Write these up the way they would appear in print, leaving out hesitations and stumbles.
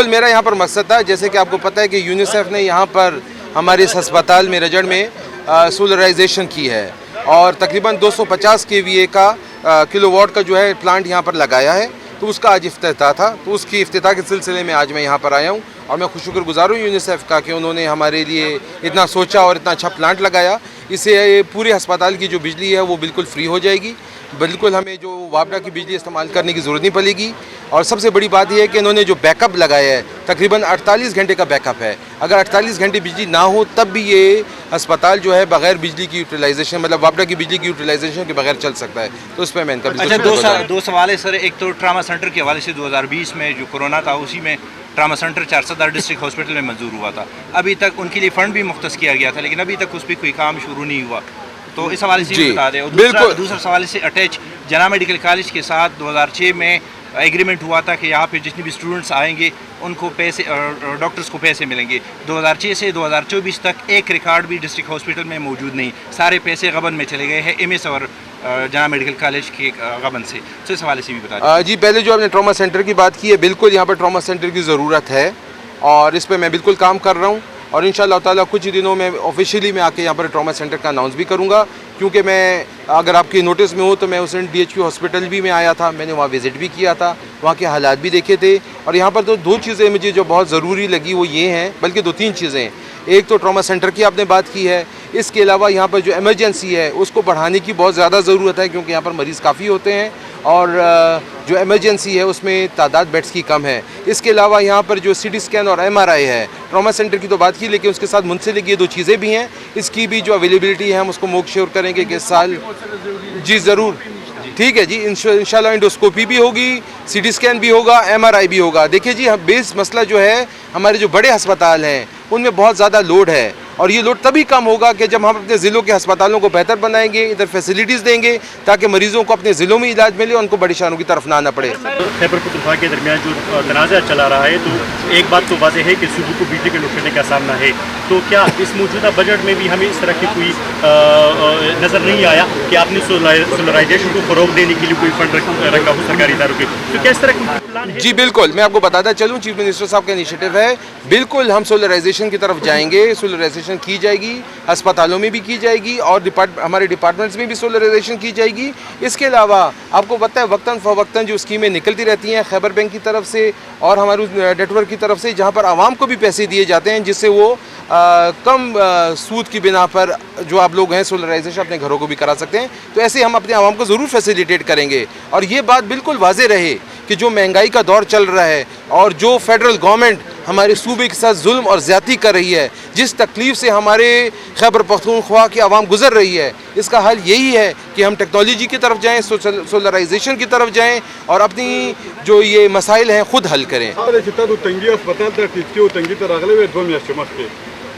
बिल्कुल मेरा यहाँ पर मकसद था, जैसे कि आपको पता है कि यूनिसेफ ने यहाँ पर हमारे इस अस्पताल में रजड़ में सोलराइजेशन की है और तकरीबन 250 केवीए का किलोवाट का जो है प्लांट यहाँ पर लगाया है। तो उसका आज इफ्तिताह था, तो उसकी इफ्तिताह के सिलसिले में आज मैं यहाँ पर आया हूँ और मैं शुक्रगुजार हूँ यूनिसेफ का कि उन्होंने हमारे लिए इतना सोचा और इतना अच्छा प्लांट लगाया। इससे पूरे अस्पताल की जो बिजली है वो बिल्कुल फ्री हो जाएगी, बिल्कुल हमें जो वापडा की बिजली इस्तेमाल करने की ज़रूरत नहीं पड़ेगी। और सबसे बड़ी बात यह है कि इन्होंने जो बैकअप लगाया है तकरीबन 48 घंटे का बैकअप है। अगर 48 घंटे बिजली ना हो तब भी ये अस्पताल जो है बगैर बिजली की यूटिलाइजेशन, मतलब वापडा की बिजली की यूटिलाइजेशन के बगैर चल सकता है। तो उस पर मैं इनका अच्छा, दो सवाल है सर। एक तो ट्रामा सेंटर के हवाले से 2020 में जो कोरोना था उसी में ट्रामा सेंटर 4 सदर डिस्ट्रिक्ट हॉस्पिटल में मंजूर हुआ था। अभी तक उनके लिए फ़ंड भी मुख्तस किया गया था, लेकिन अभी तक उस पर कोई काम शुरू नहीं हुआ। तो इस हवाले से बता दें। और दूसरा सवाल से अटैच जना मेडिकल कॉलेज के साथ 2006 में एग्रीमेंट हुआ था कि यहाँ पे जितने भी स्टूडेंट्स आएंगे उनको पैसे, डॉक्टर्स को पैसे मिलेंगे। 2006 से 2024 तक एक रिकॉर्ड भी डिस्ट्रिक्ट हॉस्पिटल में मौजूद नहीं, सारे पैसे गबन में चले गए हैं एमएस और जना मेडिकल कॉलेज के गबन से। तो इस हवाले से भी बता दें। जी, पहले जो आपने ट्रॉमा सेंटर की बात की है, बिल्कुल यहाँ पर ट्रॉमा सेंटर की ज़रूरत है और इस पर मैं बिल्कुल काम कर रहा हूँ और इंशाअल्लाह ताला कुछ ही दिनों में ऑफिशियली मैं आके यहाँ पर ट्रॉमा सेंटर का अनाउंस भी करूँगा। क्योंकि मैं, अगर आपकी नोटिस में हो तो मैं उस दिन DHQ हॉस्पिटल भी में आया था, मैंने वहाँ विज़िट भी किया था, वहाँ के हालात भी देखे थे। और यहाँ पर तो 2 चीज़ें मुझे जो बहुत ज़रूरी लगी वो ये हैं, बल्कि 2-3 चीज़ें। एक तो ट्रॉमा सेंटर की आपने बात की है, इसके अलावा यहाँ पर जो इमरजेंसी है उसको बढ़ाने की बहुत ज़्यादा ज़रूरत है क्योंकि यहाँ पर मरीज़ काफ़ी होते हैं और जो इमरजेंसी है उसमें तादाद बेड्स की कम है। इसके अलावा यहाँ पर जो CT स्कैन और MRI है, ट्रॉमा सेंटर की तो बात की, लेकिन उसके साथ मुंसलिक ये 2 चीज़ें भी हैं, इसकी भी जो अवेलेबिलिटी है हम उसको मेक श्योर करेंगे कि इस साल। जी ज़रूर, ठीक है जी, इंशाल्लाह इंडोस्कोपी भी होगी, CT स्कैन भी होगा, MRI भी होगा। देखिए जी, हम बेस मसला जो है हमारे जो बड़े अस्पताल हैं उनमें बहुत ज़्यादा लोड है और ये लोड तभी कम होगा कि जब हम अपने ज़िलों के अस्पतालों को बेहतर बनाएंगे, इधर फैसिलिटीज़ देंगे ताकि मरीज़ों को अपने ज़िलों में इलाज मिले और उनको बड़ी शहरों की तरफ ना आना पड़े। खैबर पख्तूनख्वा के दरमियान जो तनाज़ा चला रहा है, तो एक बात तो वाज़ेह है कि सूबे को बिजली के नुकसान का सामना है। तो क्या इस मौजूदा बजट में भी हमें इस तरह की कोई नज़र नहीं आया कि आपने सोलराइजेशन को फ़रोग देने के लिए कोई फंड रखा हो सरकारी इदारों के? तो क्या इस तरह का प्लान है? जी बिल्कुल, मैं आपको बताता चलूँ, चीफ मिनिस्टर साहब का इनिशिएटिव है, बिल्कुल हम सोलराइजेशन की तरफ जाएंगे, सोलराइजेशन की जाएगी, अस्पतालों में भी की जाएगी और हमारे डिपार्टमेंट्स में भी सोलराइजेशन की जाएगी। इसके अलावा आपको पता है वक्तन फ़वक्तन जो स्कीमें निकलती रहती हैं खैबर बैंक की तरफ से और हमारे नेटवर्क की तरफ से, जहाँ पर आवाम को भी पैसे दिए जाते हैं जिससे वो कम सूद की बिना पर जो आप लोग हैं सोलराइजेशन अपने घरों को भी करा सकते हैं। तो ऐसे हम अपने आवाम को ज़रूर फैसिलिटेट करेंगे और ये बात बिल्कुल वाज़े रहे कि जो महंगाई का दौर चल रहा है और जो फेडरल गवर्नमेंट हमारे सूबे के साथ जुल्म और ज़्यादती कर रही है, जिस तकलीफ़ से हमारे खैबर पख्तूनख्वा की आवाम गुजर रही है, इसका हल यही है कि हम टेक्नोलॉजी की तरफ जाएँ, सोलराइजेशन की तरफ जाएँ और अपनी जो ये मसाइल हैं ख़ुद हल करें।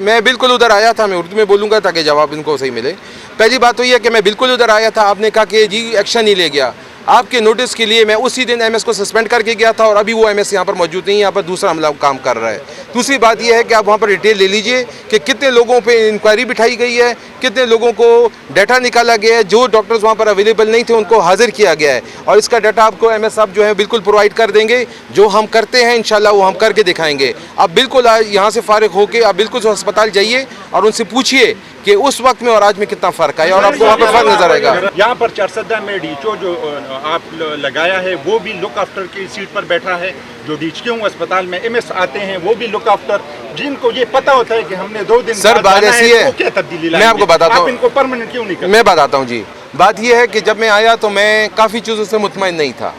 मैं बिल्कुल उधर आया था, मैं उर्दू में बोलूँगा ताकि जवाब इनको सही मिले। पहली बात तो ये कि मैं बिल्कुल उधर आया था, आपने कहा कि जी एक्शन नहीं ले गया। आपके नोटिस के लिए मैं उसी दिन MS को सस्पेंड करके गया था और अभी वो MS यहाँ पर मौजूद नहीं है, यहाँ पर दूसरा अमला काम कर रहा है। दूसरी बात यह है कि आप वहाँ पर डिटेल ले लीजिए कि कितने लोगों पे इंक्वायरी बिठाई गई है, कितने लोगों को डाटा निकाला गया है, जो डॉक्टर्स वहाँ पर अवेलेबल नहीं थे उनको हाजिर किया गया है और इसका डाटा आपको MS साहब जो है बिल्कुल प्रोवाइड कर देंगे। जो हम करते हैं इंशाल्लाह वो हम करके दिखाएंगे। आप बिल्कुल यहाँ से फारिग होकर आप बिल्कुल उस अस्पताल जाइए और उनसे पूछिए कि उस वक्त में और आज में कितना फ़र्क है और आपको वहाँ पर फ़र्क नज़र आएगा। यहाँ पर 4 सदर में DHO जो आप लगाया है वो भी लुक आफ्टर की सीट पर बैठा है। जो DHQ अस्पताल में MS आते हैं वो भी लुक आफ्टर, जिनको ये पता होता है कि हमने 2 दिन सर बात ऐसी है, क्या तब्दीली मैं आपको बताता हूँ, इनको परमानेंट क्यों नहीं करते? मैं बताता हूँ जी। बात यह है कि जब मैं आया तो मैं काफ़ी चीज़ों से मुतमईन नहीं था,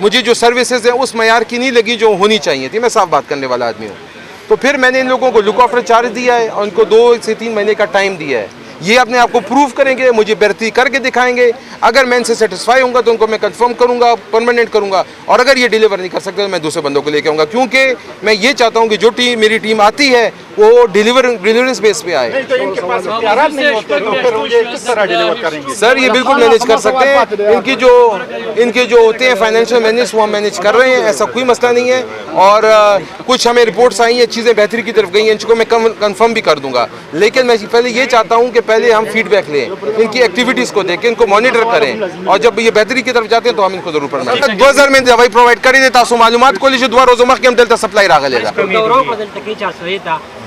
मुझे जो सर्विसेज हैं उस मयार की नहीं लगी जो होनी चाहिए थी। मैं साफ बात करने वाला आदमी हूँ। तो फिर मैंने इन लोगों को लुक आफ्टर चार्ज दिया है और उनको 2 से 3 महीने का टाइम दिया है ये अपने आप को प्रूव करेंगे, मुझे बेहतरी करके दिखाएंगे। अगर मैं इनसे सेटिस्फाई होऊंगा तो उनको मैं कंफर्म करूंगा, परमानेंट करूंगा, और अगर ये डिलीवर नहीं कर सकते तो मैं दूसरे बंदों को लेके आऊँगा, क्योंकि मैं ये चाहता हूँ कि जो टीम मेरी टीम आती है वो डिलीवरेंस बेस पे आए। तो इनके पास इख्तियारात नहीं होते तो फिर ये किस तरह डिलीवर करेंगे? सर ये बिल्कुल मैनेज कर सकते हैं, इनके जो होते हैं फाइनेंशियल मैनेज वो हम मैनेज कर रहे हैं, ऐसा कोई मसला नहीं है। और कुछ हमें रिपोर्ट्स आई हैं, चीज़ें बेहतरी की तरफ गई हैं, इनको मैं कंफर्म भी कर दूंगा। लेकिन मैं पहले ये चाहता हूँ कि पहले हम फीडबैक लें, इनकी एक्टिविटीज़ को देखें, इनको मॉनिटर करें, और जब ये बेहतरी की तरफ जाते हैं तो हम इनको जरूर परमानेंट 2000 में दवाई प्रोवाइड कर देता सो मालूमात को लीजिए, 2 रोज़ों के हम दिलता सप्लाई रागलेगा।